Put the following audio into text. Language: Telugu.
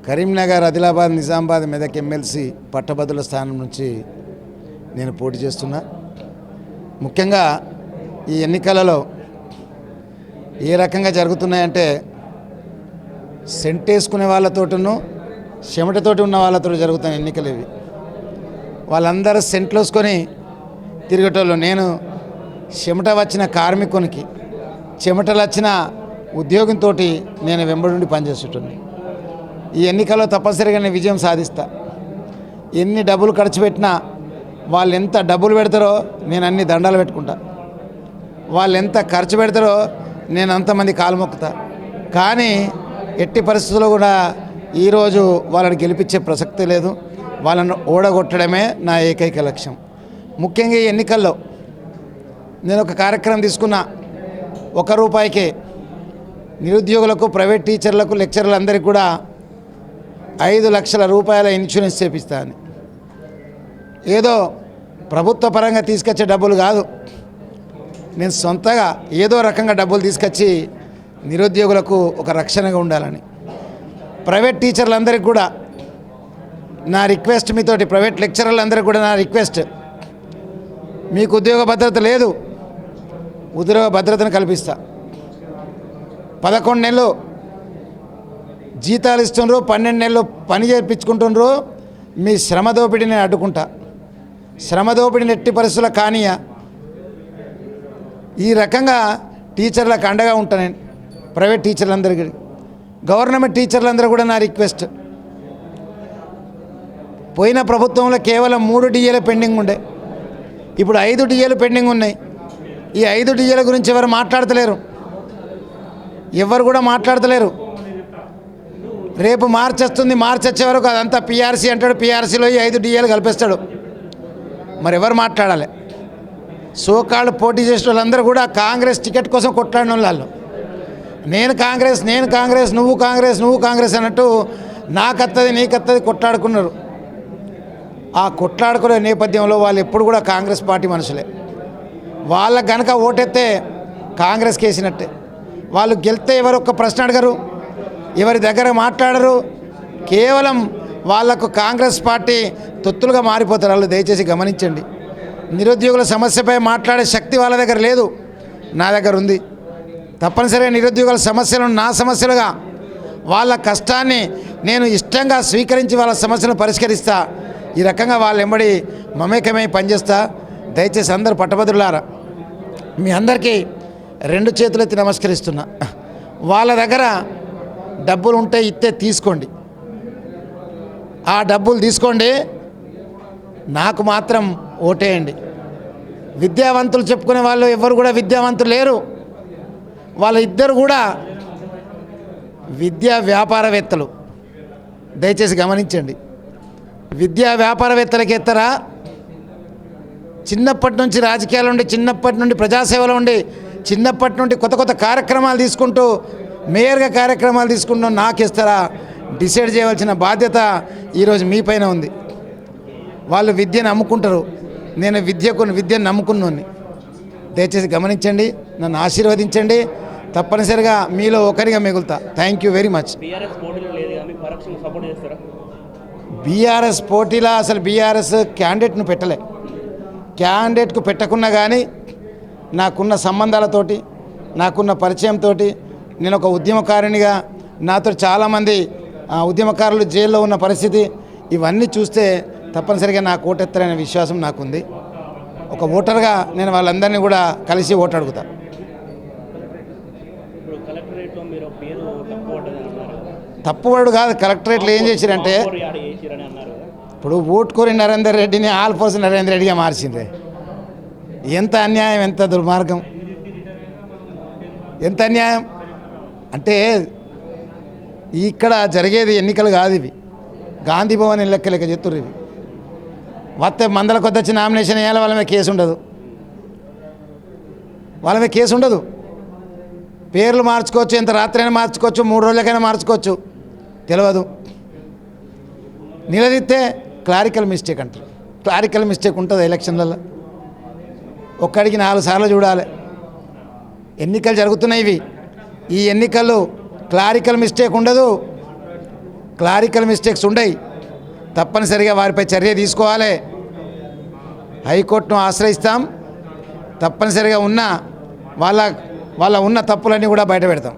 కరీంనగర్, ఆదిలాబాద్, నిజామాబాద్, మెదక్ ఎమ్మెల్సీ పట్టభద్రుల స్థానం నుంచి నేను పోటీ చేస్తున్నా. ముఖ్యంగా ఈ ఎన్నికలలో ఏ రకంగా జరుగుతున్నాయంటే సెంటేసుకునే వాళ్ళతోటను చెమటతోటి ఉన్న వాళ్ళతో జరుగుతున్న ఎన్నికలు ఇవి. వాళ్ళందరూ సెంట్లు వేసుకొని తిరిగేటోళ్ళు. నేను చెమట వచ్చిన కార్మికునికి, చెమటలు వచ్చిన ఉద్యోగంతో నేను వెంబడి పనిచేసేటోని. ఈ ఎన్నికల్లో తప్పనిసరిగా నేను విజయం సాధిస్తా. ఎన్ని డబ్బులు ఖర్చు పెట్టినా, వాళ్ళు ఎంత డబ్బులు పెడతారో నేను అన్ని దండాలు పెట్టుకుంటా. వాళ్ళు ఎంత ఖర్చు పెడతారో నేను అంతమంది కాలు మొక్కుతా. కానీ ఎట్టి పరిస్థితుల్లో కూడా ఈరోజు వాళ్ళని గెలిపించే ప్రసక్తి లేదు. వాళ్ళను ఓడగొట్టడమే నా ఏకైక లక్ష్యం. ముఖ్యంగా ఈ ఎన్నికల్లో నేను ఒక కార్యక్రమం తీసుకున్నా. ₹1 నిరుద్యోగులకు, ప్రైవేట్ టీచర్లకు, లెక్చరర్లందరికీ కూడా 5 లక్షల రూపాయల ఇన్సూరెన్స్ చేపిస్తాను. ఏదో ప్రభుత్వ పరంగా తీసుకొచ్చే డబ్బులు కాదు, నేను సొంతగా ఏదో రకంగా డబ్బులు తీసుకొచ్చి నిరుద్యోగులకు ఒక రక్షణగా ఉండాలని. ప్రైవేట్ టీచర్లందరికీ కూడా నా రిక్వెస్ట్, మీతోటి ప్రైవేట్ లెక్చరర్లందరికీ కూడా నా రిక్వెస్ట్, మీకు ఉద్యోగ భద్రత లేదు, ఉద్యోగ భద్రతను కల్పిస్తా. 11 నెలలు జీతాలు ఇస్తుండ్రు, 12 నెలలు పని చేయించుకుంటుండ్రు. మీ శ్రమ దోపిడీ నేను అడ్డుకుంటా. శ్రమ దోపిడీని ఎట్టి పరిస్థితుల్లో కానీయ. ఈ రకంగా టీచర్లకు అండగా ఉంటాను నేను. ప్రైవేట్ టీచర్లందరికీ, గవర్నమెంట్ టీచర్లందరూ కూడా నా రిక్వెస్ట్, పోయిన ప్రభుత్వంలో కేవలం 3 డిఏలు పెండింగ్ ఉండే, ఇప్పుడు 5 డిఏలు పెండింగ్ ఉన్నాయి. ఈ 5 డిఏల గురించి ఎవరు మాట్లాడతలేరు, ఎవరు కూడా మాట్లాడతలేరు. రేపు మార్చి వస్తుంది, మార్చి వచ్చే వరకు అదంతా పీఆర్సీ అంటాడు, పీఆర్సీలో ఈ 5 డిఏలు కలిపేస్తాడు. మరి ఎవరు మాట్లాడాలి? సోకాళ్ళు పోటీ చేసిన వాళ్ళందరూ కూడా కాంగ్రెస్ టికెట్ కోసం కొట్లాడిన వాళ్ళు. నేను కాంగ్రెస్, నువ్వు కాంగ్రెస్ అన్నట్టు నాకత్తది నీకత్తది కొట్లాడుకున్నారు. ఆ కొట్లాడుకునే నేపథ్యంలో వాళ్ళు ఎప్పుడు కూడా కాంగ్రెస్ పార్టీ మనుషులే. వాళ్ళకు గనక ఓటెత్తే కాంగ్రెస్కి వేసినట్టే. వాళ్ళు గెలిస్తే ఎవరు ఒక్క ప్రశ్న అడగరు, ఎవరి దగ్గర మాట్లాడరు. కేవలం వాళ్లకు కాంగ్రెస్ పార్టీ తొత్తులుగా మారిపోతారు వాళ్ళు. దయచేసి గమనించండి. నిరుద్యోగుల సమస్యపై మాట్లాడే శక్తి వాళ్ళ దగ్గర లేదు, నా దగ్గర ఉంది. తప్పనిసరిగా నిరుద్యోగుల సమస్యలను నా సమస్యలుగా, వాళ్ళ కష్టాన్ని నేను ఇష్టంగా స్వీకరించి వాళ్ళ సమస్యలను పరిష్కరిస్తా. ఈ రకంగా వాళ్ళ వెంబడి మమేకమై పనిచేస్తా. దయచేసి అందరూ పట్టభద్రులారా, మీ అందరికీ 2 చేతులెత్తి నమస్కరిస్తున్నా. వాళ్ళ దగ్గర డబ్బులు ఉంటే ఇస్తే తీసుకోండి, ఆ డబ్బులు తీసుకోండి, నాకు మాత్రం ఓటేయండి. విద్యావంతులు చెప్పుకునే వాళ్ళు ఎవరు కూడా విద్యావంతులు లేరు. వాళ్ళ ఇద్దరు కూడా విద్యా వ్యాపారవేత్తలు. దయచేసి గమనించండి. విద్యా వ్యాపారవేత్తలకి ఎత్తరా, చిన్నప్పటి నుంచి రాజకీయాలు ఉండి, చిన్నప్పటి నుండి ప్రజాసేవలో ఉండి, చిన్నప్పటి నుండి కొత్త కార్యక్రమాలు తీసుకుంటూ, మేయర్గా కార్యక్రమాలు తీసుకుంటూ నాకు ఇస్తారా? డిసైడ్ చేయవలసిన బాధ్యత ఈరోజు మీ పైన ఉంది. వాళ్ళు విద్యను అమ్ముకుంటారు, నేను విద్యను నమ్ముకున్నాను. దయచేసి గమనించండి, నన్ను ఆశీర్వదించండి. తప్పనిసరిగా మీలో ఒకరిగా మిగులుతా. Thank you very much. BRS పోటీలా అసలు బీఆర్ఎస్ క్యాండిడేట్ను పెట్టలే. క్యాండిడేట్కు పెట్టకున్నా కానీ నాకున్న సంబంధాలతోటి, నాకున్న పరిచయంతో, నేను ఒక ఉద్యమకారునిగా, నాతో చాలామంది ఉద్యమకారులు జైల్లో ఉన్న పరిస్థితి, ఇవన్నీ చూస్తే తప్పనిసరిగా నాకు ఓటెత్తారనే విశ్వాసం నాకుంది. ఒక ఓటర్గా నేను వాళ్ళందరినీ కూడా కలిసి ఓటు అడుగుతా. తప్పువాడు కాదు, కలెక్టరేట్లో ఏం చేశారంటే, ఇప్పుడు ఓటుకోరి నరేందర్ రెడ్డిని ఆల్ఫోర్స్ నరేందర్ రెడ్డిగా మార్చిండ్రే. ఎంత అన్యాయం, ఎంత దుర్మార్గం, ఎంత అన్యాయం అంటే. ఇక్కడ జరిగేది ఎన్నికలు కాదు ఇవి, గాంధీ భవన్ లెక్క చెప్తుర్రు ఇవి. వస్తే మందల కొద్ది వచ్చి నామినేషన్ వేయాలి, వాళ్ళ మీద కేసు ఉండదు, వాళ్ళ మీద కేసు ఉండదు. పేర్లు మార్చుకోవచ్చు, ఎంత రాత్రైనా మార్చుకోవచ్చు, 3 రోజులకైనా మార్చుకోవచ్చు, తెలియదు. నిలదీస్తే క్లారికల్ మిస్టేక్ అంటారు. క్లారికల్ మిస్టేక్ ఉంటుంది ఎలక్షన్లలో. ఒక్కడికి 4 సార్లు చూడాలి. ఎన్నికలు జరుగుతున్నాయి ఇవి. ఈ ఎన్నికల్లో క్లారికల్ మిస్టేక్ ఉండదు. క్లారికల్ మిస్టేక్స్ ఉండయి, తప్పనిసరిగా వారిపై చర్య తీసుకోవాలి. హైకోర్టును ఆశ్రయిస్తాం, తప్పనిసరిగా ఉన్న వాళ్ళ ఉన్న తప్పులన్నీ కూడా బయట పెడతాం.